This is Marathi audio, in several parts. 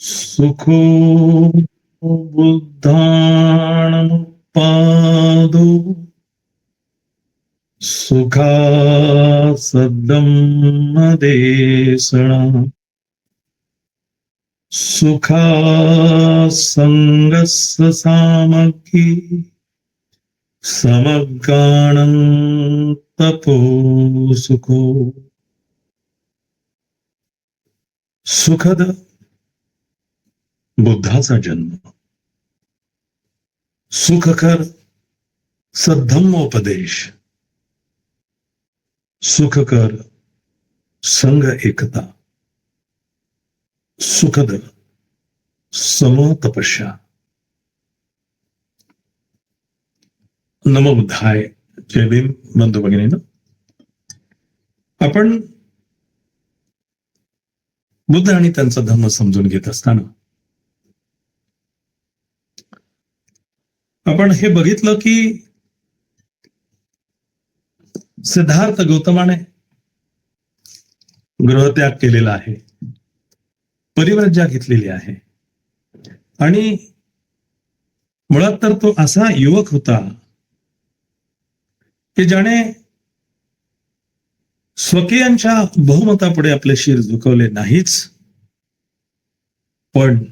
सुखो बुद्धाणमुपादो सुखासद्धम्मदेशना सुखासंगस्य सामग्री समग्गाणं तपो सुखो. सुखद बुद्धाचा जन्म, सुखकर सद्धम्मोपदेश, सुखकर संघ एकता, सुखद समूह तपस्या. नमो बुद्धाय. जय भीम. बंधू भगिनींनो, आपण बुद्ध आणि त्यांचा धम्म समजून घेत असताना आपण हे बघितलं की सिद्धार्थ गौतमाने गृहत्याग केलेला आहे, परिव्रज्या घेतलेली आहे आणि मुळात तर तो असा युवक होता की ज्याने स्वकीयांच्या बहुमतापुढे आपले शिर झुकवले नाहीच, पण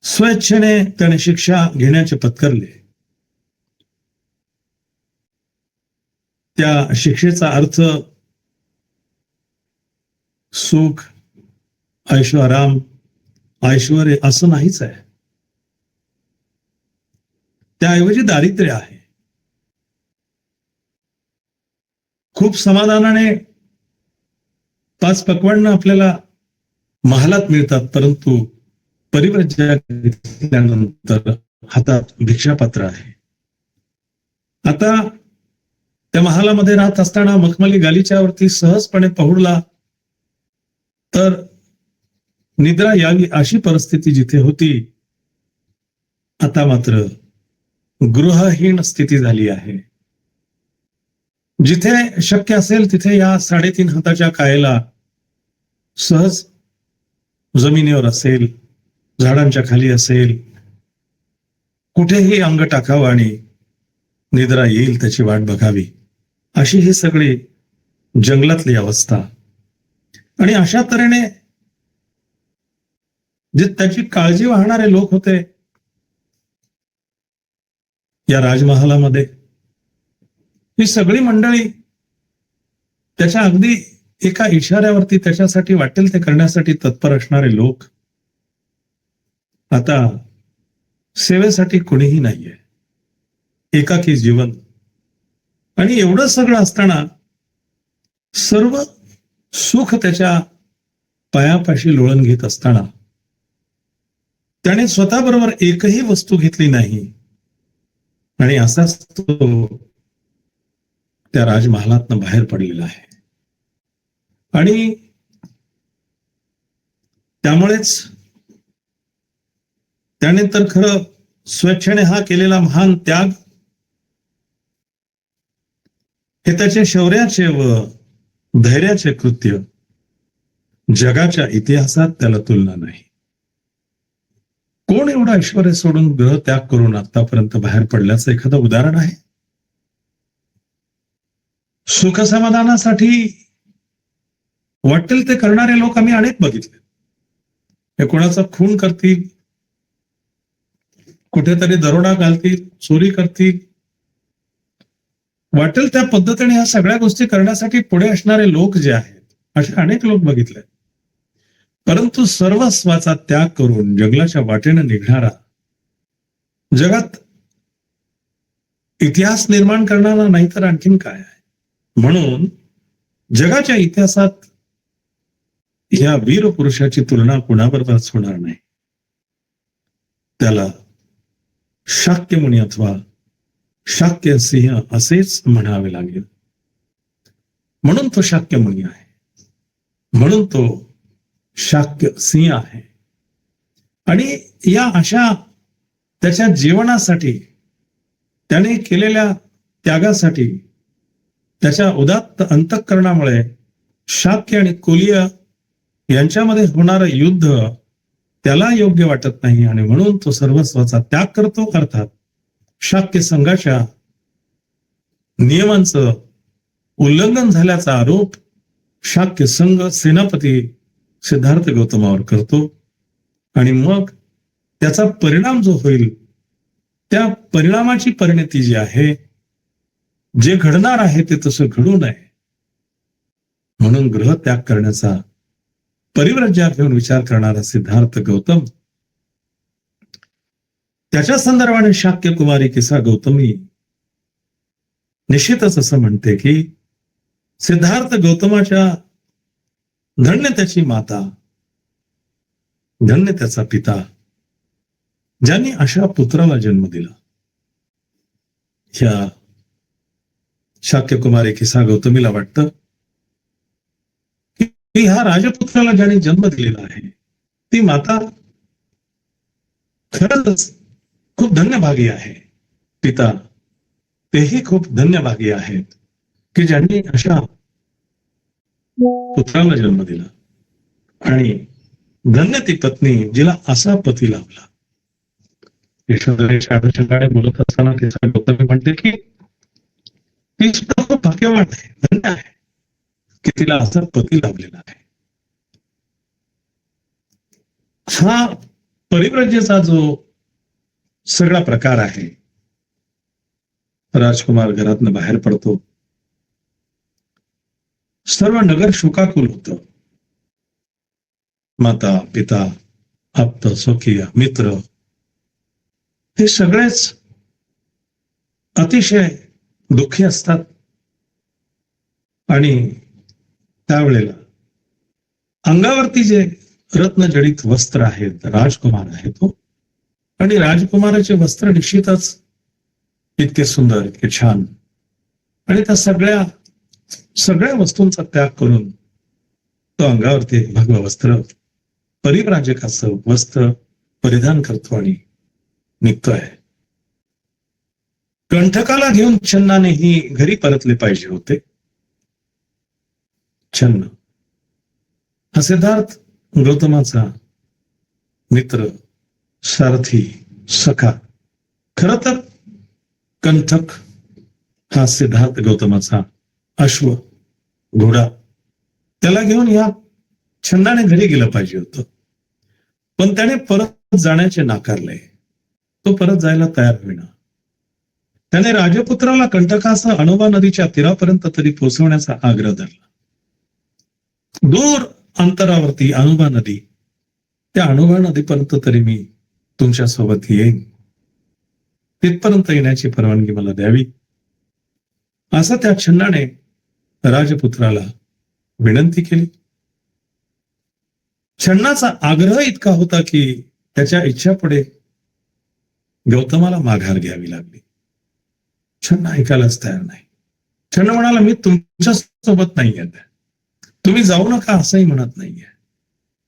स्वेच्छेने त्याने शिक्षा घेण्याचे पत्करले. त्या शिक्षेचा अर्थ सुख, ऐशोआराम, ऐश्वर्य असं नाहीच आहे. त्याऐवजी दारिद्र्य आहे. खूप समाधानाने 5 पक्वान्न आपल्याला महालात मिळतात, परंतु परिव्रज्या घेतल्यानंतर हातात भिक्षापात्र आहे. आता त्या महालामध्ये राहत असताना मखमली गालिच्यावरती सहजपणे पहुडला तर निद्रा यावी अशी परिस्थिती जिथे होती, आता मात्र गृहहीन स्थिती झाली आहे. जिथे शक्य असेल तिथे या 3.5 हाताच्या कायेला सहज जमिनीवर असेल, झाडांच्या खाली असेल, कुठेही अंग टाकावं आणि निद्रा येईल त्याची वाट बघावी, अशी ही सगळी जंगलातली अवस्था. आणि अशा तऱ्हेने जे त्याची काळजी वाहणारे लोक होते या राजमहालामध्ये, ही सगळी मंडळी त्याच्या अगदी एका इशाऱ्यावरती त्याच्यासाठी वाटेल ते करण्यासाठी तत्पर असणारे लोक, आता सेवेसाठी कोणीही नाहीये, एकाकी जीवन. आणि एवढं सगळं असताना सर्व सुख त्याच्या पायापाशी लोळण घेत असताना त्याने स्वतःबरोबर एकही वस्तू घेतली नाही. आणि असाच तो त्या राजमहालातनं बाहेर पडलेला आहे. आणि त्यामुळेच त्याने तर खरं स्वेच्छेने हा केलेला महान त्याग हे त्याचे शौर्याचे व धैर्याचे कृत्य जगाच्या इतिहासात त्याला तुलना नाही. कोण एवढा ऐश्वर्य सोडून ग्रह त्याग करून आतापर्यंत बाहेर पडल्याचं एखादं उदाहरण आहे? सुखसमाधानासाठी वाटेल ते करणारे लोक आम्ही अनेक बघितले. हे कोणाचा खून करतील, कुठेतरी दरोडा घालतील, चोरी करतील, वाटेल त्या पद्धतीने ह्या सगळ्या गोष्टी करण्यासाठी पुढे असणारे लोक जे आहेत, असे अनेक लोक बघितले. परंतु सर्वस्वाचा त्याग करून जंगलाच्या वाटेने निघणारा, जगात इतिहास निर्माण करणारा नाही तर आणखीन काय आहे. म्हणून जगाच्या इतिहासात या वीर पुरुषाची तुलना कुणाबरोबरच होणार नाही. त्याला शाक्यमुनी अथवा शाक्य सिंह असेच म्हणावे लागेल. म्हणून तो शाक्यमुनी आहे, म्हणून तो शाक्य सिंह आहे. आणि या अशा त्याच्या जीवनासाठी, त्याने केलेल्या त्यागासाठी, त्याच्या उदात्त अंतःकरणामुळे शाक्य आणि कुलीय यांच्यामध्ये होणारं युद्ध त्याला योग्य वाटत नाही आणि म्हणून तो सर्वस्वाचा त्याग करतो. अर्थात शाक्य संघाच्या नियमांचं उल्लंघन झाल्याचा आरोप शाक्य संघ सेनापती सिद्धार्थ गौतमावर करतो आणि मग त्याचा परिणाम जो होईल त्या परिणामाची परिणती जी आहे, जे घडणार आहे ते तसं घडू नये म्हणून ग्रह त्याग करण्याचा परिव्राज्यात घेऊन विचार करणारा सिद्धार्थ गौतम त्याच्या संदर्भाने शाक्य कुमारी किसा गौतमी निश्चितच असं म्हणते की सिद्धार्थ गौतमाच्या धन्य त्याची माता, धन्य त्याचा पिता, ज्यांनी अशा पुत्राला जन्म दिला. ह्या शाक्य कुमारी किसा गौतमीला वाटतं की ह्या राजपुत्राला ज्याने जन्म दिलेला आहे ती माता खरंच खूप धन्यभागी आहे. पिता तेही खूप धन्यभागी आहेत की ज्यांनी अशा पुत्राला जन्म दिला आणि धन्य ती पत्नी जिला असा पती लाभला. यशोधरेच्या अनुषंगाने बोलत असताना किसा गौतमी म्हणते की ती सुद्धा खूप भाग्यवान आहे, धन्य आहे की तिला असा पती लाभलेला आहे. हा परिव्राज्याचा जो सगळा प्रकार आहे, राजकुमार घरातनं बाहेर पडतो. सर्व नगर शोकाकुल होतं. माता, पिता, आप्त, स्वकीय, मित्र हे सगळेच अतिशय दुःखी असतात आणि त्यावेळेला अंगावरती जे रत्नजडित वस्त्र आहेत, राजकुमार आहे तो, आणि राजकुमाराचे वस्त्र निश्चितच इतके सुंदर, इतके छान, आणि त्या सगळ्या वस्तूंचा त्याग करून तो अंगावरती भगव वस्त्र, परिव्राजकाचं वस्त्र परिधान करतो आणि निघतोय. कंठकाला घेऊन छन्नानेही घरी परतले पाहिजे होते. छन्न हा सिद्धार्थ गौतमाचा मित्र, सारथी, सखा. खर तर कंठक हा सिद्धार्थ गौतमाचा अश्व, घोडा, त्याला घेऊन या छन्नाने घरी गेलं पाहिजे होतं, पण त्याने परत जाण्याचे नाकारले. तो परत जायला तयार होईना. त्याने राजपुत्राला कंटकासह अणुबा नदीच्या तीरापर्यंत तरी पोहोचवण्याचा आग्रह धरला. दूर अंतरावरती अणुबा नदी, त्या अणुबा नदीपर्यंत तरी मी तुमच्या सोबत येईन, तिथपर्यंत येण्याची परवानगी मला द्यावी, असं त्या छन्नाने राजपुत्राला विनंती केली. छन्नाचा आग्रह इतका होता की त्याच्या इच्छापुढे गौतमाला माघार घ्यावी लागली. छन्न ऐकायलाच तयार नाही. छन्न म्हणाला, मी तुमच्या सोबत नाही येत, तुम्ही जाऊ नका असंही म्हणत नाहीये,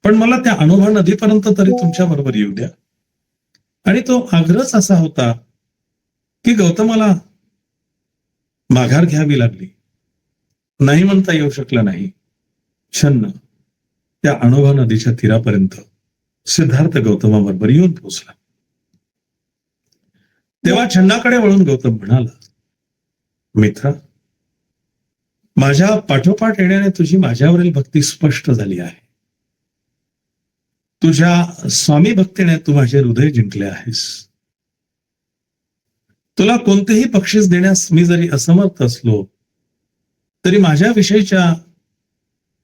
पण मला त्या अणुबा नदीपर्यंत तरी तुमच्या बरोबर येऊ द्या. आणि तो आग्रहच असा होता की गौतमाला माघार घ्यावी लागली. नाही म्हणता येऊ शकलं नाही. छन्न त्या अणुबा नदीच्या तीरापर्यंत सिद्धार्थ गौतमाबरोबर येऊन पोहोचला. तेव्हा छन्नाकडे वळून गौतम म्हणाला, मित्रा, माझ्या पाठोपाठ येण्याने तुझी माझ्यावरील भक्ती स्पष्ट झाली आहे. तुझ्या स्वामी भक्तीने तू माझे हृदय जिंकले आहेस. तुला कोणतेही बक्षीस देण्यास मी जरी असमर्थ असलो तरी माझ्याविषयीच्या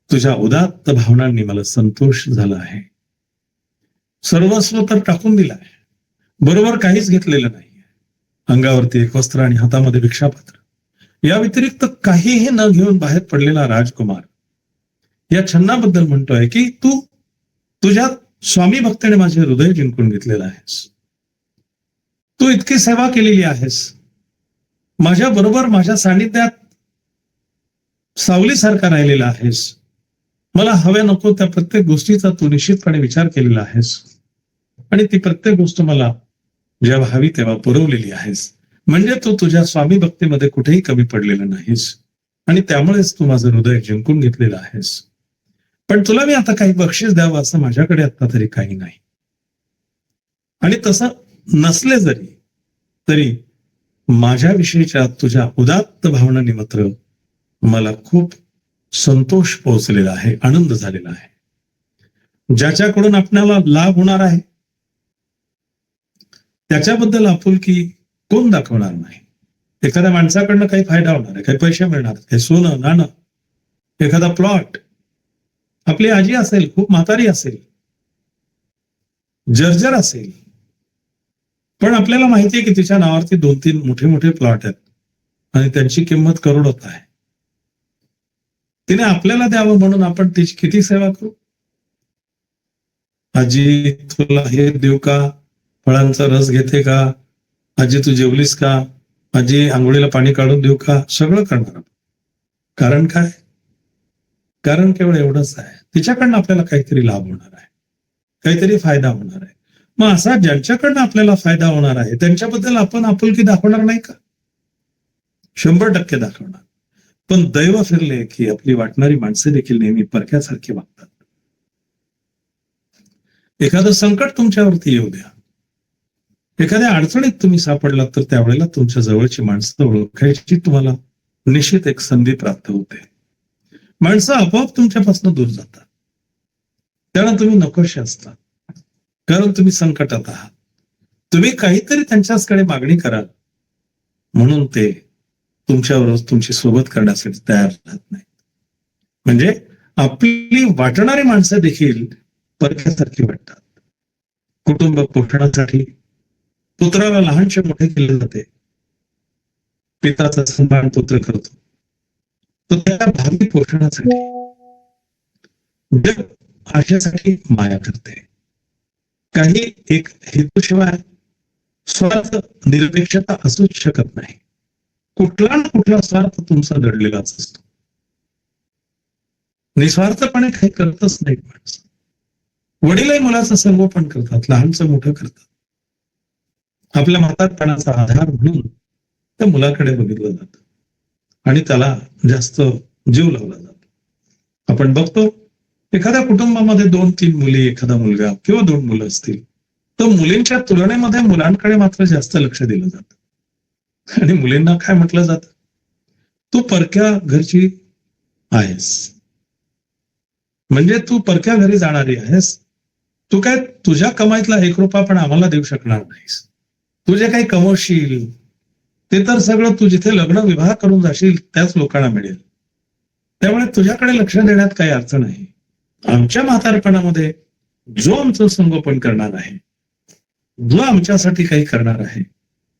तुझ्या उदात्त भावनांनी मला संतोष झाला आहे. सर्वस्व तर टाकून दिलं आहे, बरोबर काहीच घेतलेलं नाही. अंगावरती एक वस्त्र आणि हातामध्ये भिक्षापात्र, या व्यतिरिक्त काहीही न घेऊन बाहेर पडलेला राजकुमार या छन्नाबद्दल म्हणतोय की तू तुझ्या स्वामी भक्तीने माझे हृदय जिंकून घेतलेलं आहेस. तू इतकी सेवा केलेली आहेस, माझ्या बरोबर माझ्या सानिध्यात सावलीसारखा राहिलेला आहेस. मला हव्या नको त्या प्रत्येक गोष्टीचा तू निश्चितपणे विचार केलेला आहेस आणि ती प्रत्येक गोष्ट मला जेव्हा हवी तेव्हा पुरवलेली आहेस. म्हणजे तू तुझ्या स्वामी भक्तीमध्ये कुठेही कमी पडलेला नाहीस आणि त्यामुळेच तू माझं हृदय जिंकून घेतलेलं आहेस. पण तुला मी आता काही बक्षीस द्यावं असं माझ्याकडे आता तरी काही नाही. आणि तसं नसले जरी तरी माझ्याविषयीच्या तुझ्या उदात्त भावनांनी मला खूप संतोष पोहोचलेला आहे, आनंद झालेला आहे. ज्याच्याकडून आपल्याला लाभ होणार आहे त्याच्याबद्दल आपुलकी कोण दाखवणार नाही. एखाद्या माणसाकडनं काही फायदा होणार आहे, काही पैसे मिळणार, काही सोनं नाणं, एखादा प्लॉट, आपली आजी असेल, खूप म्हातारी असेल, जर्जर असेल, पण आपल्याला माहिती आहे की तिच्या नावावरती 2-3 मोठे मोठे प्लॉट आहेत आणि त्यांची किंमत करोडोत आहे. तिने आपल्याला द्यावं म्हणून आपण तिची किती सेवा करू. आजी तुला हे देऊ का, फळांचा रस घेते का, आजी तू जेवलीस का, आजी आंघोळीला पाणी काढून देऊ का, सगळं करणार. कारण काय? कारण केवळ एवढंच आहे, तिच्याकडनं आपल्याला काहीतरी लाभ होणार आहे, काहीतरी फायदा होणार आहे. मग असा ज्यांच्याकडनं आपल्याला फायदा होणार आहे त्यांच्याबद्दल आपण आपुलकी दाखवणार नाही का? 100% दाखवणार. पण दैव फिरले की आपली वाटणारी माणसे देखील नेहमी परक्यासारखी वागतात. एखादं संकट तुमच्यावरती येऊ द्या, एखाद्या अडचणीत तुम्ही सापडलात तर त्यावेळेला तुमच्या जवळची माणसं ओळखायची तुम्हाला निश्चित एक संधी प्राप्त होते. माणसं आपोआप तुमच्यापासून दूर जातात, त्याला तुम्ही नकोशे असतात, कारण तुम्ही संकटात आहात. तुम्ही काहीतरी त्यांच्याकडे मागणी कराल म्हणून ते तुमच्यावर तुमची सोबत करण्यासाठी तयार राहत नाही. म्हणजे आपली वाटणारी माणसं देखील परक्यासारखी वाटतात. कुटुंब पोषणासाठी पुत्राला लहानशे मोठे केले जाते, पिताचा सन्मान पुत्र करतो, तो त्याच्या भावी पोषणासाठी, जग आशेसाठी माया करते. काही एक हेतूशिवाय स्वार्थ निरपेक्षता असूच शकत नाही. कुठला ना कुठला स्वार्थ तुमचा दडलेलाच असतो. निस्वार्थपणे काही करतच नाही माणसं. वडीलही मुलाचं संगोपन करतात, लहानचं मोठं करतात. आपल्या म्हातारपणाचा आधार म्हणून त्या मुलाकडे बघितलं जातं आणि त्याला जास्त जीव लावला जातो. आपण बघतो एखाद्या कुटुंबामध्ये 2-3 मुली, एखादा मुलगा किंवा 2 मुलं असतील तर मुलींच्या तुलनेमध्ये मुलांकडे मात्र जास्त लक्ष दिलं जातं आणि मुलींना काय म्हटलं जातं, तू परक्या घरची आहेस, म्हणजे तू परक्या घरी जाणारी आहेस, तू काय तुझ्या कमाईतला 1 रुपया पण आम्हाला देऊ शकणार नाहीस, तू जे काही कमवशील ते तर सगळं तू जिथे लग्न विवाह करून जाशील त्याच लोकांना मिळेल, त्यामुळे तुझ्याकडे लक्ष देण्यात काही अर्थ नाही. आमच्या म्हातारपणामध्ये जो आमचं संगोपन करणार आहे, जो आमच्यासाठी काही करणार आहे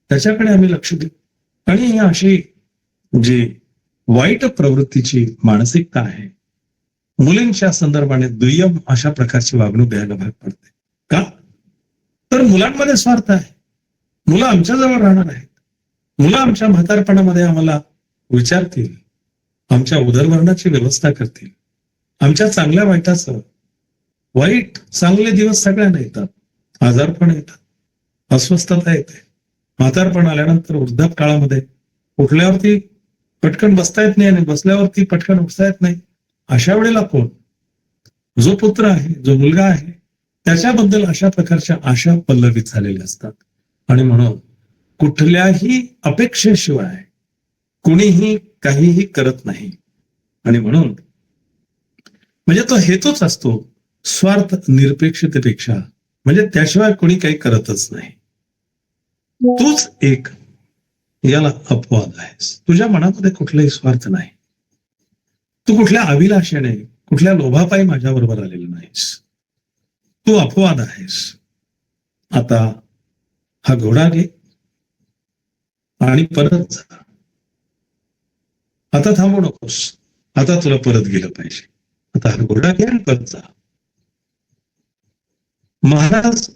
त्याच्याकडे आम्ही लक्ष देऊ. आणि ही अशी जी वाईट प्रवृत्तीची मानसिकता आहे, मुलींच्या संदर्भाने दुय्यम अशा प्रकारची वागणूक द्यायला भाग पडते. का? तर मुलांमध्ये स्वार्थ आहे. मुलं आमच्या जवळ राहणार आहेत, मुलं आमच्या म्हातारपणामध्ये आम्हाला विचारतील, आमच्या उदरभरणाची व्यवस्था करतील, आमच्या चांगल्या वाईटाचं, वाईट चांगले दिवस सगळ्यांना येतात, आजारपण येतात, अस्वस्थता येते, म्हातारपण आल्यानंतर वृद्धापकाळामध्ये उठल्यावरती पटकन बसता येत नाही आणि बसल्यावरती पटकन उठता येत नाही. अशा वेळेला कोण? जो पुत्र आहे, जो मुलगा आहे, त्याच्याबद्दल अशा प्रकारच्या आशा पल्लवित झालेल्या असतात. आणि म्हणून कुठल्याही अपेक्षेशिवाय कुणीही काहीही करत नाही. आणि म्हणून म्हणजे तो हेतूच असतो स्वार्थ निरपेक्षतेपेक्षा, म्हणजे त्याशिवाय कोणी काही करतच नाही. तूच एक याला अपवाद आहेस. तुझ्या मनामध्ये कुठलाही स्वार्थ नाही, तू कुठल्या अभिलाषेने, कुठल्या लोभापायी माझ्या बरोबर आलेला नाहीस, तू अपवाद आहेस. आता हा घोडा घे आणि परत जा. आता थांबू नकोस, आता तुला परत गेलं पाहिजे. आता हा घोडा घे आणि परत जा. महाराज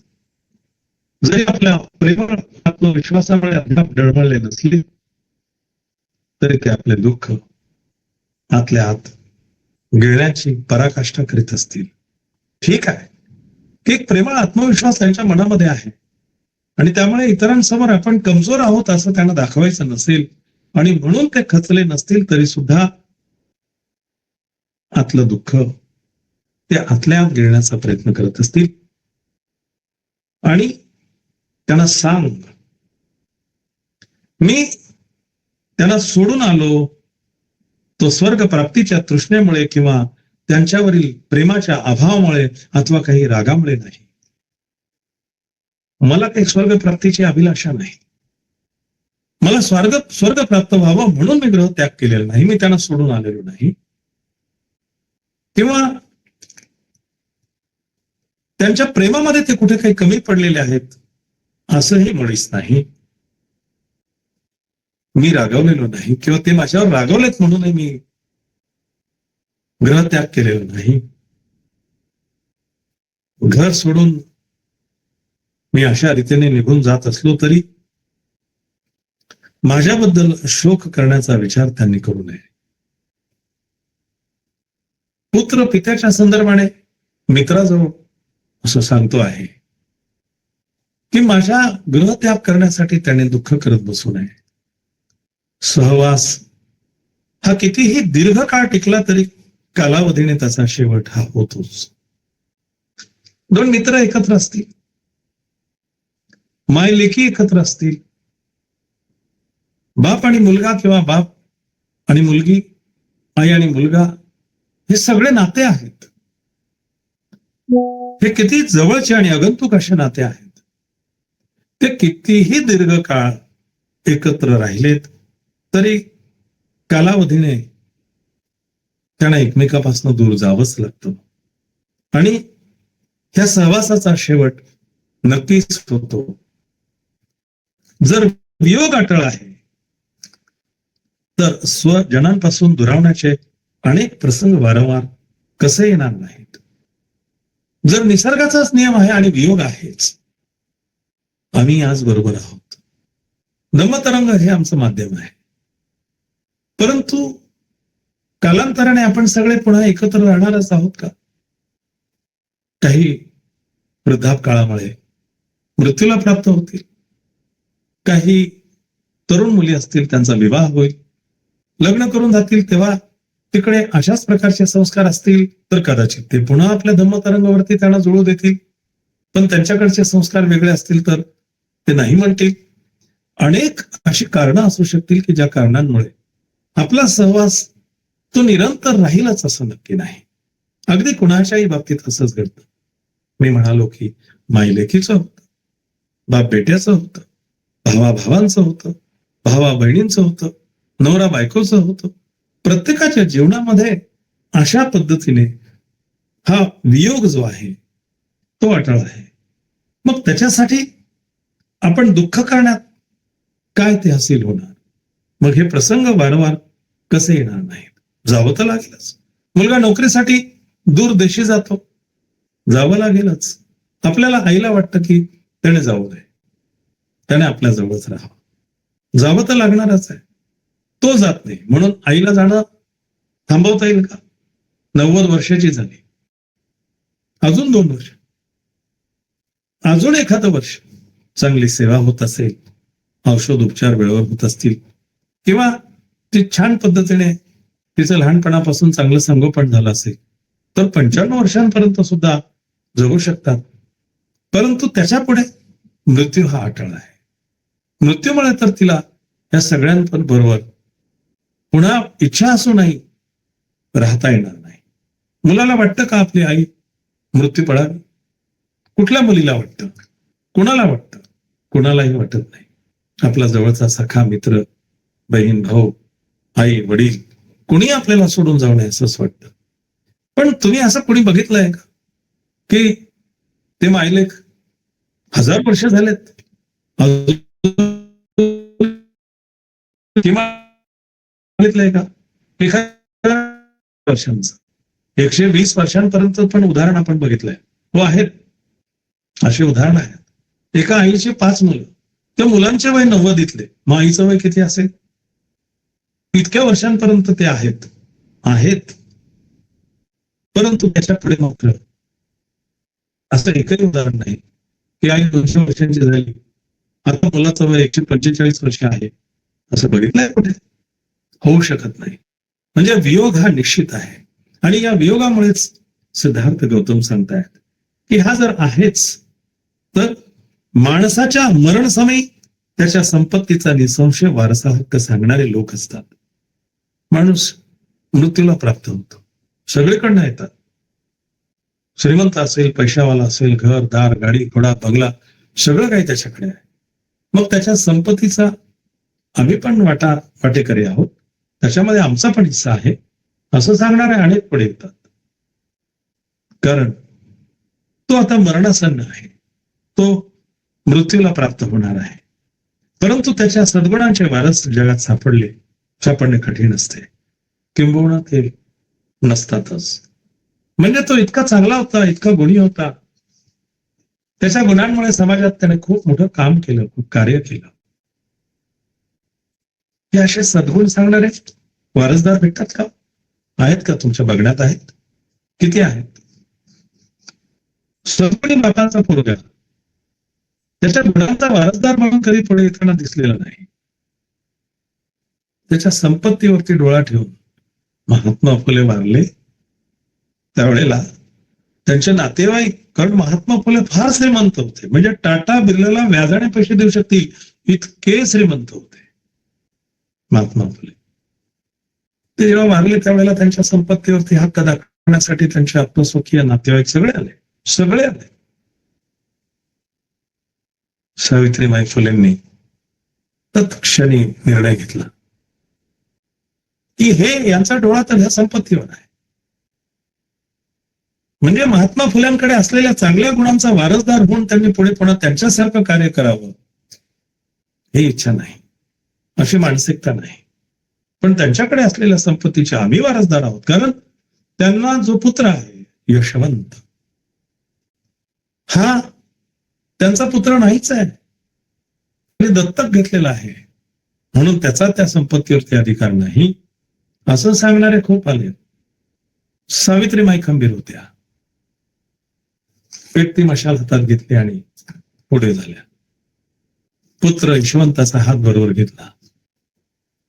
जरी आपल्या प्रेमळ आत्मविश्वासामुळे अद्याप डळमळले नसले तरी ते आपले दुःख आतल्या आत गिळण्याची पराकाष्ठा करीत असतील. ठीक आहे की एक प्रेमळ आत्मविश्वास त्यांच्या मनामध्ये आहे आणि त्यामुळे इतरांसमोर आपण कमजोर आहोत असं त्यांना दाखवायचं नसेल आणि म्हणून ते खचले नसतील तरी सुद्धा आतलं दुःख ते आतल्या आत गिळण्याचा प्रयत्न करत असतील. आणि त्यांना सांग, मी त्यांना सोडून आलो तो स्वर्ग प्राप्तीच्या तृष्णेमुळे किंवा त्यांच्यावरील प्रेमाच्या अभावामुळे अथवा काही रागामुळे नाही. मला काही स्वर्ग प्राप्तीची अभिलाषा नाही. मला स्वर्ग प्राप्त व्हावं म्हणून मी ग्रह त्याग केलेला नाही. मी त्यांना सोडून आलेलो नाही किंवा त्यांच्या प्रेमामध्ये ते कुठे काही कमी पडलेले आहेत असंही मुळीच नाही. मी रागवलेलो नाही किंवा ते माझ्यावर रागवलेत म्हणूनही मी ग्रह त्याग केलेला नाही. घर सोडून मी अशा रीतीने निघून जात असलो तरी माझ्याबद्दल शोक करण्याचा विचार त्यांनी करू नये. पुत्र पित्याच्या संदर्भाने मित्राजवळ असं सांगतो आहे की माझ्या गृहत्याग करण्यासाठी त्याने दुःख करत बसू नये. सहवास हा कितीही दीर्घ काळ टिकला तरी कालावधीने त्याचा शेवट हा होतोच. दोन मित्र एकत्र असतील, माय लेकी एकत्र असतील, बाप आणि मुलगा किंवा बाप आणि मुलगी, आई आणि मुलगा, हे सगळे नाते आहेत. हे किती जवळचे आणि आगंतुक असे नाते आहेत. ते कितीही दीर्घ काळ एकत्र राहिलेत तरी कालावधीने त्यांना एकमेकापासून दूर जावंच लागतं आणि ह्या सहवासाचा शेवट नक्कीच होतो. जर वियोग अटळ आहे तर स्वजनांपासून दुरावण्याचे अनेक प्रसंग वारंवार कसे येणार नाहीत. जर निसर्गाचाच नियम आहे आणि वियोग आहेच, आम्ही आज बरोबर आहोत. धम्मतरंग हे आमचं माध्यम आहे, परंतु कालांतराने आपण सगळे पुन्हा एकत्र राहणारच आहोत का? काही वृद्धापकाळामुळे मृत्यूला प्राप्त होतील, काही तरुण मुली असतील त्यांचा विवाह होईल, लग्न करून जातील तेव्हा तिकडे अशाच प्रकारचे संस्कार असतील तर कदाचित ते पुन्हा आपल्या धम्मतरंगावरती त्यांना जुळू देतील. पण त्यांच्याकडचे संस्कार वेगळे असतील तर ते नाही म्हणतील. अनेक अशी कारणं असू शकतील की ज्या कारणांमुळे आपला सहवास तो निरंतर राहीलच असं नक्की नाही. अगदी कुणाच्याही बाबतीत असंच घडतं. मी म्हणालो की माई लेकीचं होतं, बाप बेट्याचं होतं, भावा भावांचं होतं, भावा बहिणींचं होतं, नवरा बायकोचं होतं. प्रत्येकाच्या जीवनामध्ये अशा पद्धतीने हा वियोग जो आहे तो अटळ आहे. मग त्याच्यासाठी आपण दुःख करण्यात काय ते हासिल होणार? मग हे प्रसंग वारंवार कसे येणार नाहीत? जावं तर लागेलच. मुलगा नोकरीसाठी दूर देशी जातो, जावं लागेलच. आपल्याला आईला वाटतं की त्याने जाऊ नये, त्याने आपल्या जवळच राहावं, जावं तर लागणारच आहे. तो जात नाही म्हणून आईला जाणं थांबवता येईल का? 90 वर्षाची झाली, अजून 2 वर्ष, अजून एखादं वर्ष चांगली सेवा होत असेल, औषध उपचार वेळेवर होत असतील किंवा ती छान पद्धतीने तिचं लहानपणापासून चांगलं संगोपन झालं असेल तर 95 वर्षांपर्यंत सुद्धा जगू शकतात. परंतु त्याच्या पुढे मृत्यू हा अटळ आहे. मृत्यूमुळे तर तिला या सगळ्यांबरोबर पुन्हा इच्छा असू नाही राहता येणार नाही. मुलाला वाटतं का आपली आई मृत्यू पडावी? कुठल्या मुलीला वाटतं? कुणाला वाटतं? कुणालाही वाटत नाही. आपला जवळचा सखा मित्र, बहीण भाऊ, आई वडील कुणी आपल्याला सोडून जाऊ नये असंच वाटतं. पण तुम्ही असं कुणी बघितलंय का की ते मायलेक 1000 वर्ष झालेत बघितलंय का? 1000 वर्षांचं, 120 वर्षांपर्यंत पण उदाहरण आपण बघितलंय. हो आहेत, अशी उदाहरण आहेत. एका आईची 5 मुलं, त्या मुलांचे वय 90 मग आईचं वय किती असेल? इतक्या वर्षांपर्यंत ते आहेत परंतु त्याच्या पुढे मात्र असं एकही उदाहरण नाही की आई 200 वर्षांची झाली, आता मुलाचं वय 145 वर्ष आहे, असं बघितलंय कुठे? होऊ शकत नाही. म्हणजे वियोग हा निश्चित आहे आणि या वियोगामुळेच सिद्धार्थ गौतम सांगतायत की हा जर आहेच तर माणसाच्या मरणसमयी त्याच्या संपत्तीचा निसंशय वारसा हक्क सांगणारे लोक असतात. माणूस मृत्यूला प्राप्त होतो, सगळीकडनं येतात. श्रीमंत असेल, पैशावाला असेल, घर दार गाडी घोडा बंगला सगळं काही त्याच्याकडे आहे. मग त्याच्या संपत्तीचा आम्ही पण वाटेकरी आहोत, त्याच्यामध्ये आमचा पण हिस्सा आहे असं सांगणारे अनेक पुढे येतात. कारण तो आता मरणासन्न आहे, तो मृत्यूला प्राप्त होणार आहे. परंतु त्याच्या सद्गुणांचे वारस जगात सापडणे कठीण असते, किंबहुना ते नसतातच. म्हणजे तो इतका चांगला होता, इतका गुणी होता, त्याच्या गुणांमुळे समाजात त्याने खूप मोठं काम केलं, खूप कार्य केलं. हे असे सद्गुण सांगणारे वारसदार भेटतात का? आहेत का? तुमच्या बघण्यात आहेत? किती आहेत? सद्गुणी बापाचा पोरगा त्याच्या गुणांचा वारसदार म्हणून कधी पुढे येताना दिसलेला नाही. त्याच्या संपत्तीवरती डोळा ठेवून महात्मा फुले वारले त्यावेळेला त्यांचे नातेवाईक, कारण महात्मा फुले फार श्रीमंत होते, म्हणजे टाटा बिर्लाला व्याजाने पैसे देऊ शकतील इतके श्रीमंत होते महात्मा फुले. ते जेव्हा वारले त्यावेळेला त्यांच्या संपत्तीवरती हक्क दाखवण्यासाठी त्यांचे आत्मस्वकीय नातेवाईक सगळे आले. सावित्रीबाई फुलेंनी तत्क्षणी निर्णय घेतला की हे यांचा डोळा तर ह्या संपत्तीवर आहे, म्हणजे महात्मा फुल्यांकडे असलेल्या चांगल्या गुणांचा वारसदार होऊन त्यांनी पुढे पुन्हा त्यांच्यासारखं कार्य करावं ही इच्छा नाही, अशी मानसिकता नाही. पण त्यांच्याकडे असलेल्या संपत्तीचे आम्ही वारसदार आहोत, कारण त्यांना जो पुत्र आहे यशवंत हा त्यांचा पुत्र नाहीच आहे, दत्तक घेतलेला आहे, म्हणून त्याचा त्या संपत्तीवरती अधिकार नाही असं सांगणारे खूप आले. सावित्रीबाई खंबीर होत्या, पेटती मशाल हातात घेतली आणि पुढे झाल्या. पुत्र यशवंताचा हात बरोबर घेतला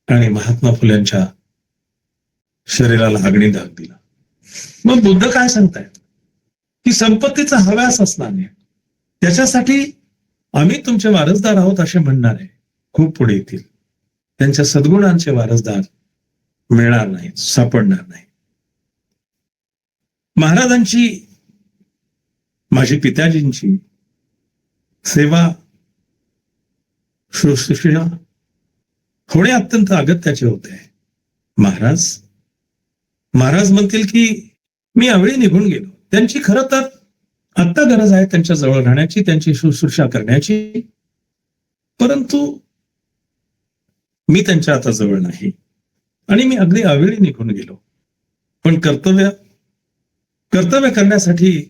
आणि महात्मा फुल्यांच्या शरीराला अग्निदाह दिला. मग बुद्ध काय सांगतायत की संपत्तीचा हव्यास असणार नाही, त्याच्यासाठी आम्ही तुमचे वारसदार आहोत असे म्हणणारे खूप पुढे येतील. त्यांच्या सद्गुणांचे वारसदार मिळणार नाहीत, सापडणार नाही. महाराजांची, माझी पिताजींची सेवा शुश्रूषा होणे अत्यंत अगत्याचे होते. महाराज म्हणतील की मी यावेळी निघून गेलो. त्यांची खरं तर आत्ता गरज आहे त्यांच्या जवळ राहण्याची, त्यांची शुश्रूषा करण्याची, परंतु मी त्यांच्या आता जवळ नाही आणि मी अगदी अवेळी निघून गेलो. पण कर्तव्य करण्यासाठी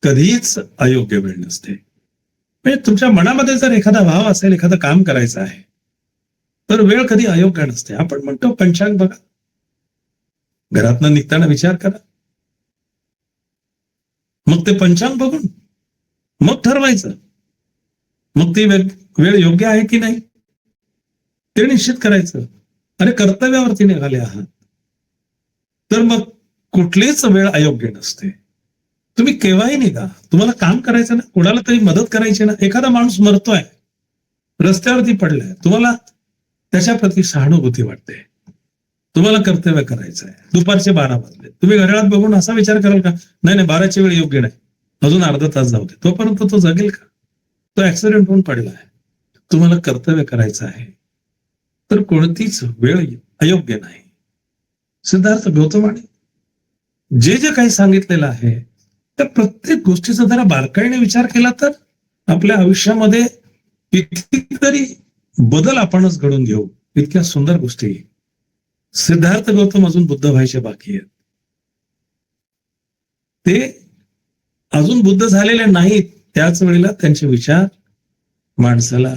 कधीच अयोग्य वेळ नसते. म्हणजे तुमच्या मनामध्ये जर एखादा भाव असेल, एखादं काम करायचं आहे, तर वेळ कधी अयोग्य नसते. आपण म्हणतो पंचांग बघा, घरातनं निघताना विचार करा, मग ते पंचांग बघून मग ठरवायचं, मग ती वेळ योग्य आहे की नाही ते निश्चित करायचं. अरे कर्तव्यावरती निघाले आहात तर मग कुठलीच वेळ अयोग्य नसते. तुम्ही केव्हाही निघा, तुम्हाला काम करायचं ना, कोणाला तरी मदत करायची ना, एखादा माणूस मरतोय, रस्त्यावरती पडलाय, तुम्हाला त्याच्याप्रती सहानुभूती वाटते, तुम्हाला कर्तव्य करायचं आहे. दुपारचे 12 वाजले, तुम्ही घड्याळात बघून असा विचार कराल का नाही 12ची वेळ योग्य नाही, अजून अर्धा तास जाऊ दे, तोपर्यंत तो जगेल का? तो ऍक्सिडेंट होऊन पडला आहे. तुम्हाला कर्तव्य करायचं आहे तर कोणतीच वेळ अयोग्य नाही. सिद्धार्थ गौतमाने जे काही सांगितलेलं आहे त्या प्रत्येक गोष्टीचा जरा बारकाईने विचार केला तर आपल्या आयुष्यामध्ये कितीतरी बदल आपणच घडून घेऊ. इतक्या सुंदर गोष्टी सिद्धार्थ गौतम अजून बुद्ध व्हायचे बाकी आहेत. ते अजून बुद्ध झालेले नाहीत, त्याच वेळेला त्यांचे विचार माणसाला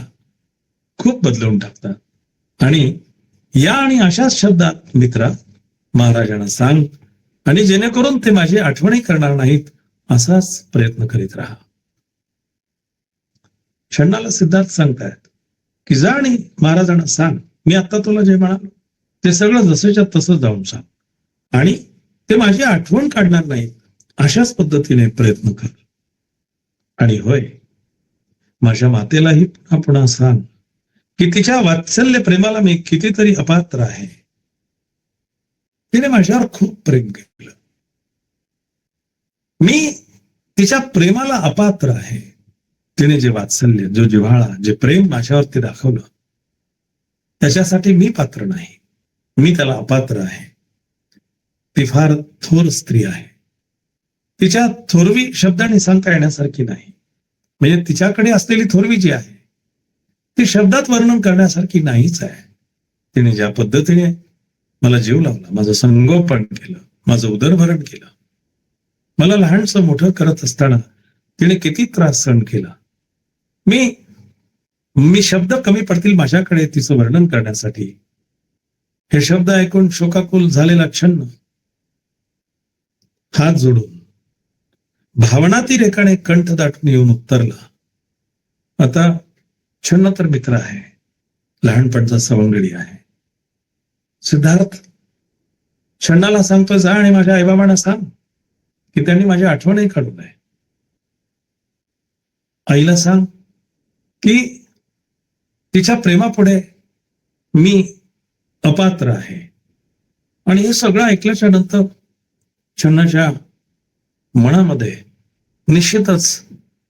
खूप बदलवून टाकतात. आणि या आणि अशाच शब्दात मित्रा महाराजांना सांग, आणि जेणेकरून ते माझी आठवणी करणार नाहीत असाच प्रयत्न करीत राहा. क्षणाला सिद्धार्थ सांगतायत की जा आणि महाराजांना सांग, मी आता तुला जे म्हणालो ते सगळं जसंच्या तसं जाऊन सांग, आणि ते माझी आठवण काढणार नाहीत अशाच पद्धतीने प्रयत्न कर. आणि होय, माझ्या मातेलाही पुन्हा पुन्हा सांग की तिच्या वात्सल्य प्रेमाला मी कितीतरी अपात्र आहे. तिने माझ्यावर खूप प्रेम केलं. मी तिच्या प्रेमाला अपात्र आहे. तिने जे वात्सल्य, जो जिव्हाळा, जे प्रेम माझ्यावरती दाखवलं त्याच्यासाठी मी पात्र नाही. मी त्याला अपात्र आहे. ती फार थोर स्त्री आहे. तिच्या थोरवी शब्दाने सांगता येण्यासारखी नाही. म्हणजे तिच्याकडे असलेली थोरवी जी आहे ती शब्दात वर्णन करण्यासारखी नाहीच आहे. तिने ज्या पद्धतीने मला जीव लावला, माझं संगोपन केलं, माझं उदरभरण केलं, मला लहानसं मोठं करत असताना तिने किती त्रास सहन केला. मी शब्द कमी पडतील माझ्याकडे तिचं वर्णन करण्यासाठी. हे शब्द ऐकून शोकाकुल झालेला क्षण हात जोडून भावनाती रेखाने कंठ दाटून येऊन उत्तरला. आता छन्न तर मित्र आहे, लहानपणचा सवंगडी आहे. सिद्धार्थ छन्नाला सांगतोय, जा आणि माझ्या आईबाबांना सांग की त्यांनी माझी आठवणही काढू नये. आईला सांग की तिच्या प्रेमापुढे मी अपात्र आहे. आणि हे सगळं ऐकल्याच्या नंतर छन्नाच्या मनामध्ये निश्चितच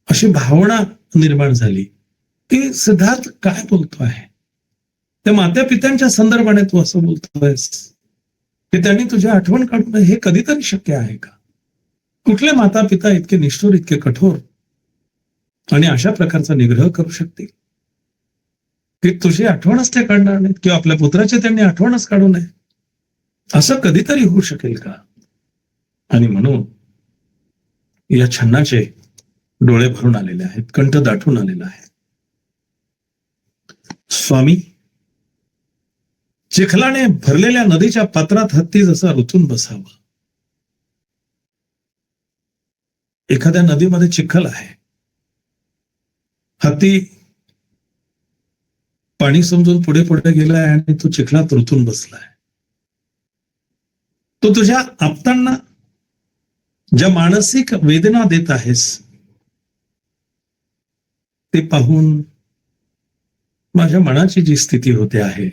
अशी भावना निर्माण झाली की सिद्धार्थ काय बोलतो आहे. त्या मात्या पित्यांच्या संदर्भाने तू असं बोलतोयस की त्यांनी तुझी आठवण काढू नये. हे कधीतरी शक्य आहे का? कुठले माता पिता इतके निष्ठुर, इतके कठोर आणि अशा प्रकारचा निग्रह करू शकतील की तुझी आठवणच ते काढणार नाहीत किंवा आपल्या पुत्राची त्यांनी आठवणच काढू नये? असं कधीतरी होऊ शकेल का? आणि म्हणून या छन्नाचे डोळे भरून आलेले आहेत, कंठ दाटून आलेला आहे. स्वामी, चिखलाने भरलेल्या नदीच्या पात्रात हत्ती जसा रुतून बसावा. एखाद्या नदीमध्ये चिखल आहे, हत्ती पाणी समजून पुढे पुढे गेलाय आणि तो चिखलात रुतून बसलाय. तो तुझ्या आप्तांना ज्या मानसिक वेदना देत आहेस ते पाहून माझ्या मनाची जी स्थिती होते आहे,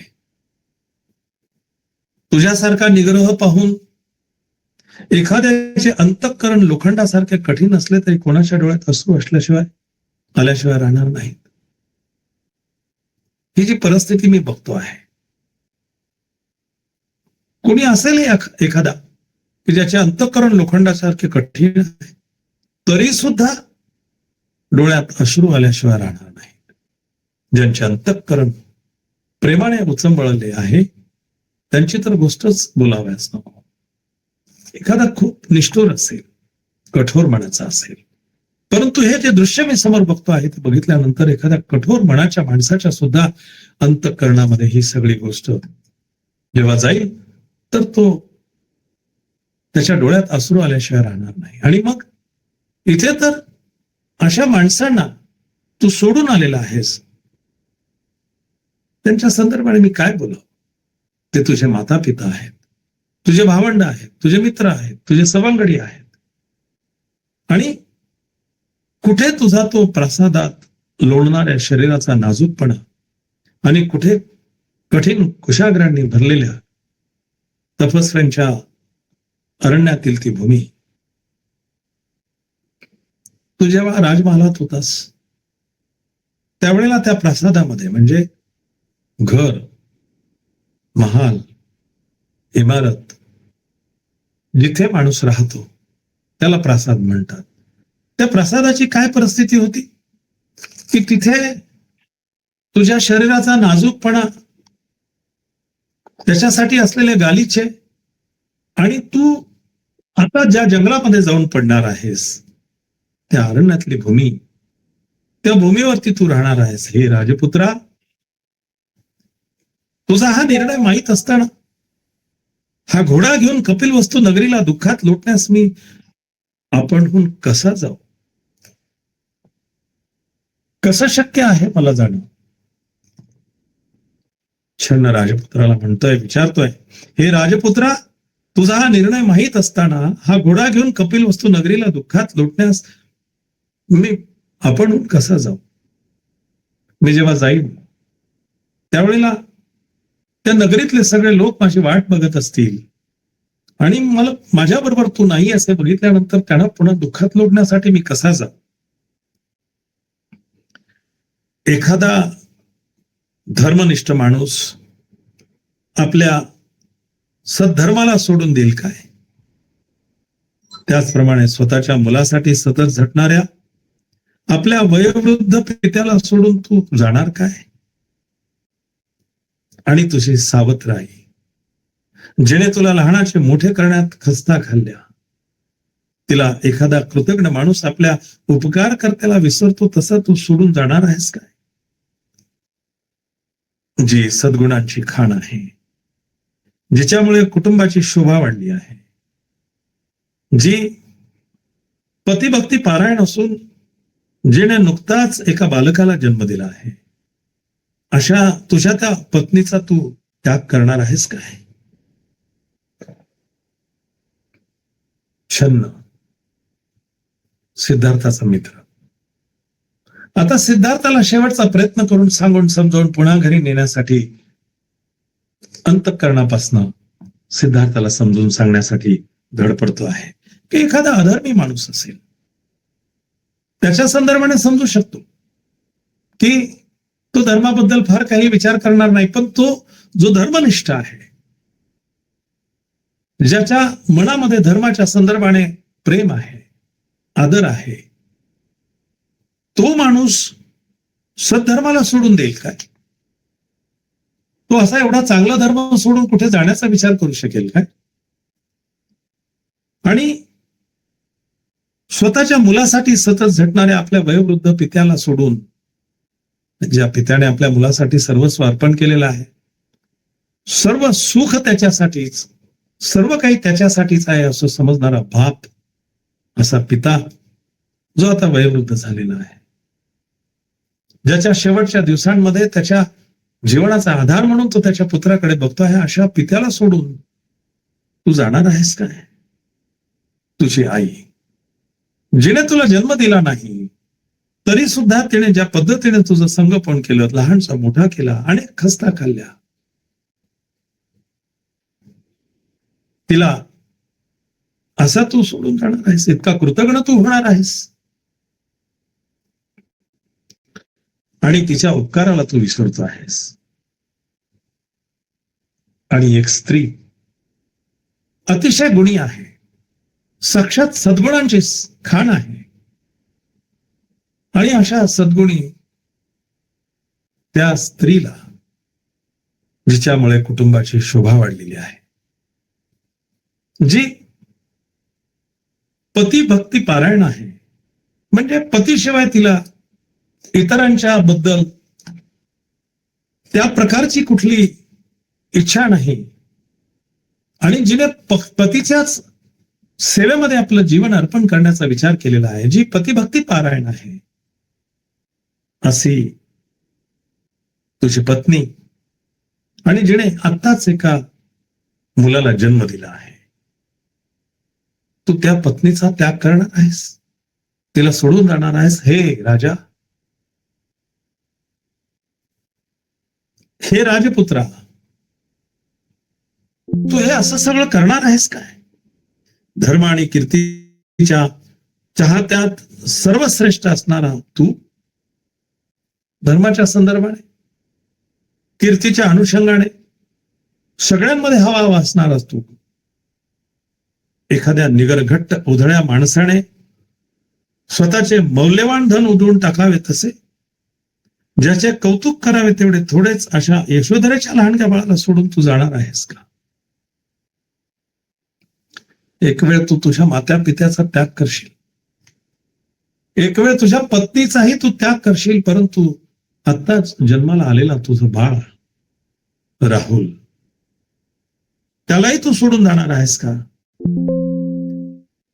तुझ्यासारखा निग्रह पाहून एखाद्याचे अंतःकरण लोखंडासारखे कठीण असले तरी कोणाच्या डोळ्यात अश्रू आल्याशिवाय राहणार नाहीत. ही जी परिस्थिती मी बघतो आहे, कोणी असेल एखादा की ज्याचे अंतःकरण लोखंडासारखे कठीण आहे तरी सुद्धा डोळ्यात अश्रू आल्याशिवाय राहणार नाहीत. ज्यांचे अंतःकरण प्रेमाने उचंबळले आहे त्यांची तर गोष्टच बोलाव्यास नको. एखादा खूप निष्ठुर असेल, कठोर मनाचा असेल, परंतु हे जे दृश्य मी समोर बघतो आहे ते बघितल्यानंतर एखाद्या कठोर मनाच्या माणसाच्या सुद्धा अंतःकरणामध्ये ही सगळी गोष्ट जेव्हा जाईल तर तो त्याच्या डोळ्यात अश्रू आल्याशिवाय राहणार नाही. आणि मग इथे तर अशा माणसांना तू सोडून आलेला आहेस, त्यांच्या संदर्भाने मी काय बोलावं? ते तुझे माता पिता आहेत, तुझे भावंड आहेत, तुझे मित्र आहेत, तुझे सवंगडी आहेत. आणि कुठे तुझा तो प्रसादात लोळणाऱ्या शरीराचा नाजूकपणा आणि कुठे कठीण कुशाग्रांनी भरलेल्या तपस्व्यांच्या अरण्यातील ती भूमी. तू जेव्हा राजमहालात होतास त्यावेळेला त्या प्रासादामध्ये, म्हणजे घर, महाल, इमारत, जिथे माणूस राहतो त्याला प्रासाद म्हणतात. त्या प्रासादाची काय परिस्थिती होती की तिथे तुझ्या शरीराचा नाजूकपणा, त्याच्यासाठी असलेले गालिचे, आणि तू आता ज्या जंगलामध्ये जाऊन पडणार आहेस त्या अरण्यातली भूमी, त्या भूमीवरती तू राहणार आहेस. हे राजपुत्रा, तुझा हा निर्णय माहीत असताना हा घोडा घेऊन कपिलवस्तू नगरीला दुःखात लोटण्यास मी आपणहून कसा जाऊ? कसं शक्य आहे मला जाणं? छन्न राजपुत्राला म्हणतोय, विचारतोय, हे राजपुत्रा, तुझा हा निर्णय माहीत असताना हा घोडा घेऊन कपिलवस्तू नगरीला दुःखात लुटण्यास मी आपण कसा जाऊ? मी जेव्हा जाईन त्यावेळेला त्या नगरीतले सगळे लोक माझी वाट बघत असतील आणि मला माझ्याबरोबर तू नाही असे बघितल्यानंतर त्यांना पुन्हा दुःखात लोटण्यासाठी मी कसा जाऊ? एखादा धर्मनिष्ठ माणूस आपल्या सद्धर्माला सोडून देईल काय? त्याचप्रमाणे स्वतःच्या मुलासाठी सतत झटणाऱ्या आपल्या वयोवृद्ध पित्याला सोडून तू जाणार काय? आणि तुझी सावत्र आई जिने तुला लहानाचे मोठे करण्यात खस्ता खाल्ल्या, तिला एखादा कृतज्ञ माणूस आपल्या उपकार कर्त्याला विसरतो तसा तू सोडून जाणार आहेस काय? जी सद्गुणांची खाण आहे, जिच्यामुळे कुटुंबाची शोभा वाढली आहे, जी पतिभक्ती पारायण असून जिने नुकताच एका बालकाला जन्म दिला आहे, अशा तुझ्या त्या पत्नीचा तू त्याग करणार आहेस काय? छन्न, सिद्धार्थाचा मित्र. आता सिद्धार्थाला शेवटचा प्रयत्न करून सांगून समजावून पुन्हा घरी नेण्यासाठी अंतःकरणापासनं सिद्धार्थाला समजून सांगण्यासाठी धडपडतो आहे की एखादा अधर्मी माणूस असेल त्याच्या संदर्भाने समजू शकतो की तो धर्माबद्दल फार काही विचार करणार नाही, पण तो जो धर्मनिष्ठ आहे, ज्याच्या मनामध्ये धर्माच्या संदर्भाने प्रेम आहे, आदर आहे, तो माणूस सद्धर्माला सोडून देईल काय? तो असा एवढा चांगला धर्म सोडून कुठे जाण्याचा विचार करू शकेल काय? आणि स्वतःच्या मुलासाठी सतत झटणाऱ्या आपल्या वयोवृद्ध पित्याला सोडून, ज्या पित्याने आपल्या मुलासाठी सर्वस्व अर्पण केलेलं आहे, सर्व सुख त्याच्यासाठीच, सर्व काही त्याच्यासाठीच आहे असं समजणारा बाप, असा पिता जो आता वयोवृद्ध झालेला आहे, ज्याच्या शेवटच्या दिवसांमध्ये त्याच्या जीवनाचा आधार म्हणून तो त्याच्या पुत्राकडे बघतो आहे, अशा पित्याला सोडून तू जाणार आहेस काय? तुझी आई जिने तुला जन्म दिला नाही तरी सुद्धा तिने ज्या पद्धतीने तुझं संगोपन केलं, लहानसा मोठा केला, अनेक खस्ता खाल्ल्या, तिला असा तू सोडून जाणार आहेस? इतका कृतज्ञ तू होणार आहेस? आणि तिच्या उपकाराला तू विसरतो आहेस. आणि एक स्त्री अतिशय गुणी आहे, साक्षात सद्गुणांची खाण आहे, आणि अशा सद्गुणी त्या स्त्रीला, जिच्यामुळे कुटुंबाची शोभा वाढलेली आहे, जी पतिभक्ती पारायण आहे, म्हणजे पतीशिवाय तिला इतरांच्या बद्दल त्या प्रकारची कुठली इच्छा नाही, आणि जिने पतीच्याच सेवेमध्ये आपलं जीवन अर्पण करण्याचा विचार केलेला आहे, जी पतिभक्ती पारायण आहे, अशी तुझी पत्नी, आणि जिने आत्ताच एका मुलाला जन्म दिला आहे, तू त्या पत्नीचा त्याग करणार आहेस? तिला सोडून जाणार आहेस? हे राजा, हे राजपुत्रा, तू हे असं सगळं करणार आहेस काय? धर्म आणि कीर्तीच्या चाहत्यात सर्वश्रेष्ठ असणारा तू, धर्माच्या संदर्भाने, कीर्तीच्या अनुषंगाने सगळ्यांमध्ये हवा असणारा तू, एखाद्या निगरघट्ट उधळ्या माणसाने स्वतःचे मौल्यवान धन उधळून टाकावे तसे, ज्याचे कौतुक करावे तेवढे थोडेच, अशा यशोधरेच्या लहानग्या बाळाला सोडून तू जाणार आहेस का? एक वेळ तू तुझ्या मात्या पित्याचा त्याग करशील, एक वेळ तुझ्या पत्नीचाही तू त्याग करशील, परंतु आत्ताच जन्माला आलेला तुझं बाळ राहुल, त्यालाही तू सोडून जाणार आहेस का?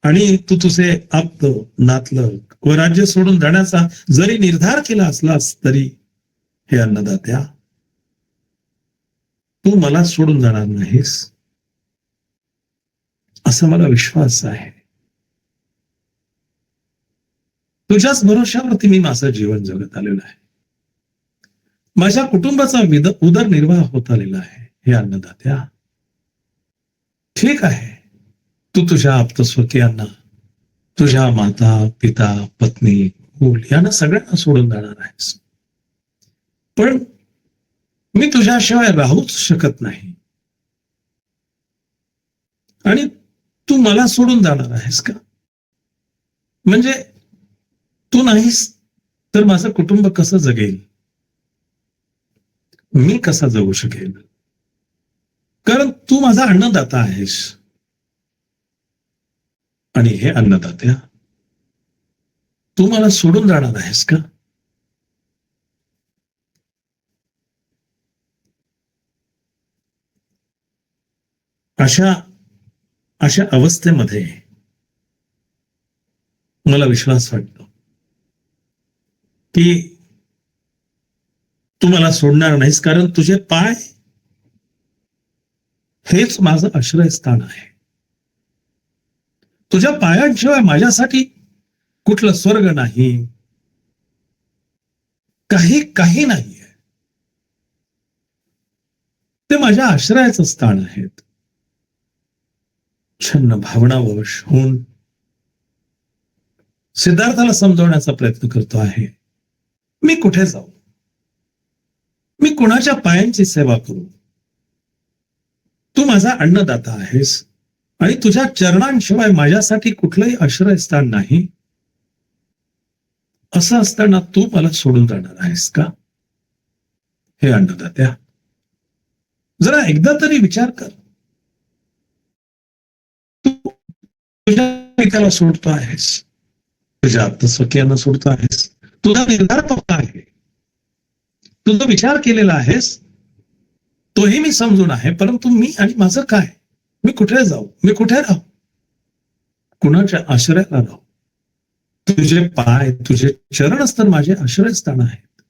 आणि तू तुझे आप्त, नातलं व राज्य सोडून जाण्याचा जरी निर्धार केला असलास तरी, हे अन्नदात्या, तू मला सोडून जाणार नाहीस. असा मला विश्वास आहे. तुझ्याच भरोश्यावरती मी माझं जीवन जगत आलेलो आहे. माझ्या कुटुंबाचा उदरनिर्वाह होत आलेला आहे. हे अन्नदात्या, ठीक आहे, तू तुझ्या आप्तस्वकीयांना, तुझ्या माता, पिता, पत्नी, मूल यांना सगळ्यांना सोडून जाणार आहेस. पण मी तुझ्याशिवाय राहूच शकत नाही. आणि तू मला सोडून जाणार आहेस का? म्हणजे तू नाहीस तर माझं कुटुंब कसं जगेल? मी कसा जगू शकेल? कारण तू माझा अन्नदाता आहेस. आणि हे अन्नदात्या, तू मला सोडून जाणार आहेस का? अशा अशा अवस्थेमध्ये मला विश्वास वाटतो की तू मला सोडणार नाहीस, कारण तुझे पाय हेच माझं आश्रयस्थान आहे. तुझ्या पायांशिवाय माझ्यासाठी कुठलं स्वर्ग नाही, काही काही नाहीये. ते माझ्या आश्रयाचं स्थान आहेत. छन्न भावनावश होऊन सिद्धार्थाला समजवण्याचा प्रयत्न करतो आहे. मी कुठे जाऊ? मी कुणाच्या पायांची सेवा करू? तू माझा अन्नदाता आहेस आणि तुझ्या चरणांशिवाय माझ्यासाठी कुठलंही आश्रयस्थान नाही. असं असताना तू मला सोडून जाणार आहेस का? हे अन्नदात्या, जरा एकदा तरी विचार कर. तू तुझ्या पित्याला सोडतो आहेस, तुझ्या आप्तस्वकीयांना सोडतो आहेस. तुझा निर्धार पक्का आहे, तुझा विचार केलेला आहेस, तोही मी समजून आहे. परंतु मी आणि माझं काय? मी कुठे जाऊ? मी कुठे राहू? कुणाच्या आश्रयाला राहू? तुझे पाय, तुझे चरणच तर माझे आश्रयस्थान आहेत.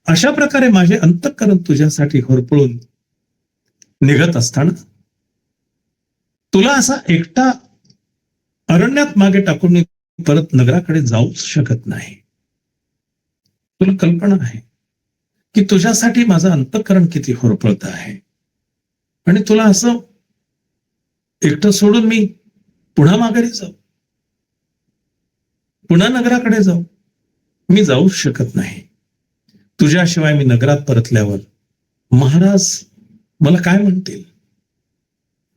अशा प्रकारे माझे अंतःकरण तुझ्यासाठी होरपळून निघत असताना तुला असा एकटा अरण्यात मागे टाकून मी परत नगराकडे जाऊच शकत नाही. तुला कल्पना आहे की तुझ्यासाठी माझं अंतःकरण किती होरपळत आहे. आणि तुला असं एकटं सोडून मी पुन्हा माघारी जाऊ, पुन्हा नगराकडे जाऊ? मी जाऊच शकत नाही. तुझ्याशिवाय मी नगरात परतल्यावर महाराज मला काय म्हणतील?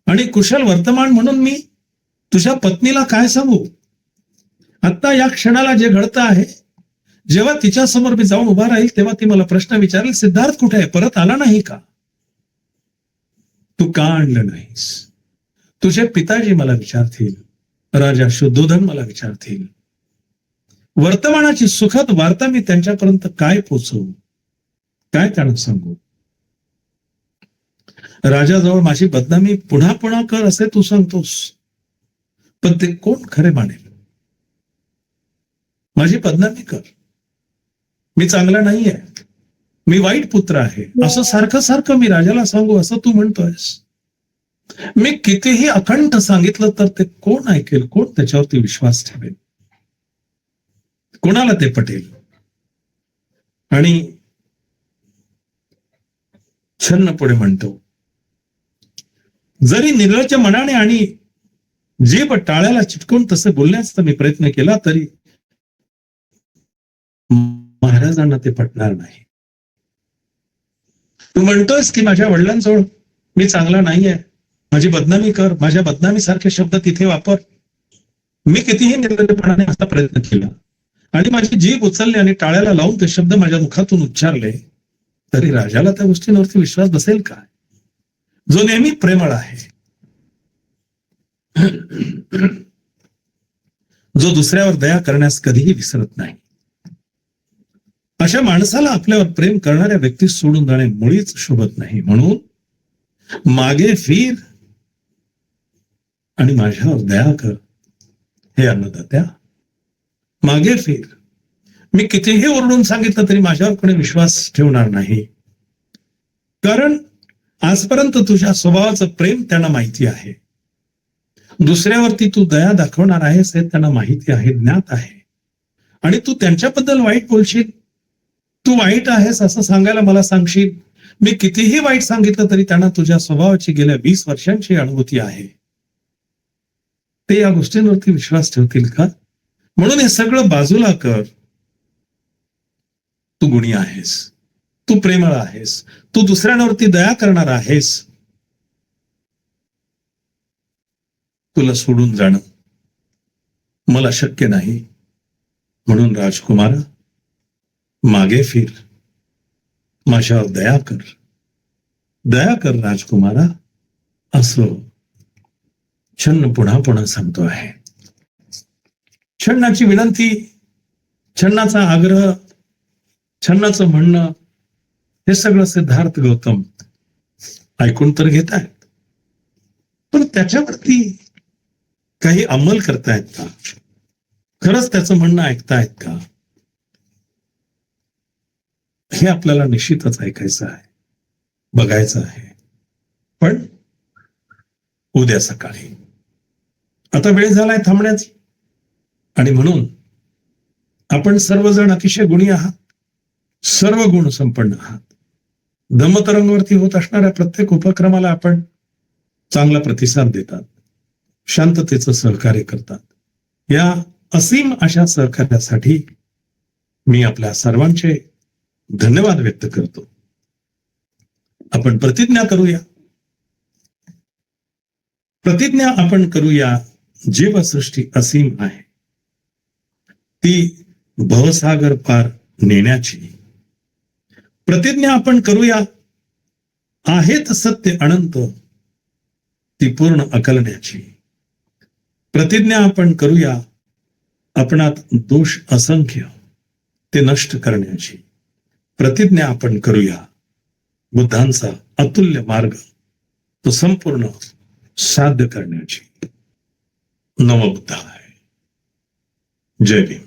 आणि कुशल वर्तमान म्हणून मी तुझ्या पत्नीला काय सांगू? आता या क्षणाला जे घडतं आहे, जेव्हा तिच्या समोर मी जाऊन उभा राहील तेव्हा ती मला प्रश्न विचारेल, सिद्धार्थ कुठे आहे? परत आला नाही का? तू का आणलं नाहीस? तुझे पिताजी मला विचारतील, राजा शुद्धोधन मला विचारतील. वर्तमानाची सुखद वार्ता मी त्यांच्यापर्यंत काय पोचवू? काय त्यांना सांगू? राजाजवळ माझी बदनामी पुन्हा पुन्हा कर असे तू सांगतोस, पण ते कोण खरे मानेल? माझी बदनामी कर, मी चांगला नाहीये, मी वाईट पुत्र आहे, असं सारखं सारखं मी राजाला सांगू असं तू म्हणतोयस. मी कितीही अखंड सांगितलं तर ते कोण ऐकेल? कोण त्याच्यावरती विश्वास ठेवेल? कोणाला ते पटेल? आणि छन्न पुढे म्हणतो, जरी निर्लज्ज मनाने आणि जीभ टाळ्याला चिटकून तसं बोलण्याचा मी प्रयत्न केला तरी महाराजांना ते पटणार नाही. तू म्हणतोयस की माझ्या वडिलांजवळ मी चांगला नाहीये, माझी बदनामी कर, माझ्या बदनामी सारखे शब्द तिथे वापर. मी कितीही निर्लज्जपणाने असा प्रयत्न केला आणि माझी जीभ उचलली आणि टाळ्याला लावून ते शब्द माझ्या मुखातून उच्चारले, तरी राजाला त्या गोष्टींवरती विश्वास बसेल का? जो नेहमी प्रेमळ आहे, जो दुसऱ्यावर दया करण्यास कधीही विसरत नाही, अशा माणसाला आपल्यावर प्रेम करणाऱ्या व्यक्ती सोडून जाणे मुळीच शोभत नाही. म्हणून मागे फिर आणि माझ्यावर दया कर. हे अन्नदात्या, मागे फिर. मी कितीही ओरडून सांगितलं तरी माझ्यावर कोणी विश्वास ठेवणार नाही, कारण आजपर्यंत तुझ्या स्वभावाचं प्रेम त्यांना माहिती आहे. दुसऱ्यावरती तू दया दाखवणार आहेस हे त्यांना माहिती आहे, ज्ञात आहे. आणि तू त्यांच्याबद्दल वाईट बोलशील, तू वाईट आहेस असं सांगायला मला सांगशील. मी कितीही वाईट सांगितलं तरी त्यांना तुझ्या स्वभावाची गेल्या 20 वर्षांची अनुभूती आहे. ते या गोष्टींवरती विश्वास ठेवतील का? म्हणून हे सगळं बाजूला कर. तू गुणी आहेस, तू प्रेमळ आहेस, तू दुसऱ्यांवरती दया करणार आहेस. तुला सोडून जाणं मला शक्य नाही. म्हणून राजकुमारा, मागे फिर, माझ्यावर दया कर, दया कर राजकुमारा, असं छन्न पुन्हा पुन्हा सांगतो आहे. छन्नाची विनंती, छन्नाचा आग्रह, छन्नाचं म्हणणं हे सगळं सिद्धार्थ गौतम ऐकून तर घेत आहेत, पण त्याच्यावरती काही अंमल करतायत का? खरंच त्याचं म्हणणं ऐकतायत का? हे आपल्याला निश्चितच ऐकायचं आहे, बघायचं आहे. पण उद्या सकाळी. आता वेळ झालाय थांबण्याची. आणि म्हणून आपण सर्वजण अतिशय गुणी आहात, सर्व गुण संपन्न आहात. धम्मतरंगवरती होत असणाऱ्या प्रत्येक उपक्रमाला आपण चांगला प्रतिसाद देतात, शांततेचं सहकार्य करतात. या असीम अशा सहकार्यासाठी मी आपल्या सर्वांचे धन्यवाद व्यक्त करतो. आपण प्रतिज्ञा करूया, प्रतिज्ञा आपण करूया. जीवसृष्टी असीम आहे, ती भवसागर पार नेण्याची. प्रतिज्ञा आपण करूया, आहेत सत्य अनंत, ती पूर्ण अकलण्याची. प्रतिज्ञा आपण करूया, आपणात दोष असंख्य, ते नष्ट करण्याची. प्रतिज्ञा आपण करूया, बुद्धांचा अतुल्य मार्ग तो संपूर्ण साध्य करण्याची. नमो बुद्धाय. जय भीम.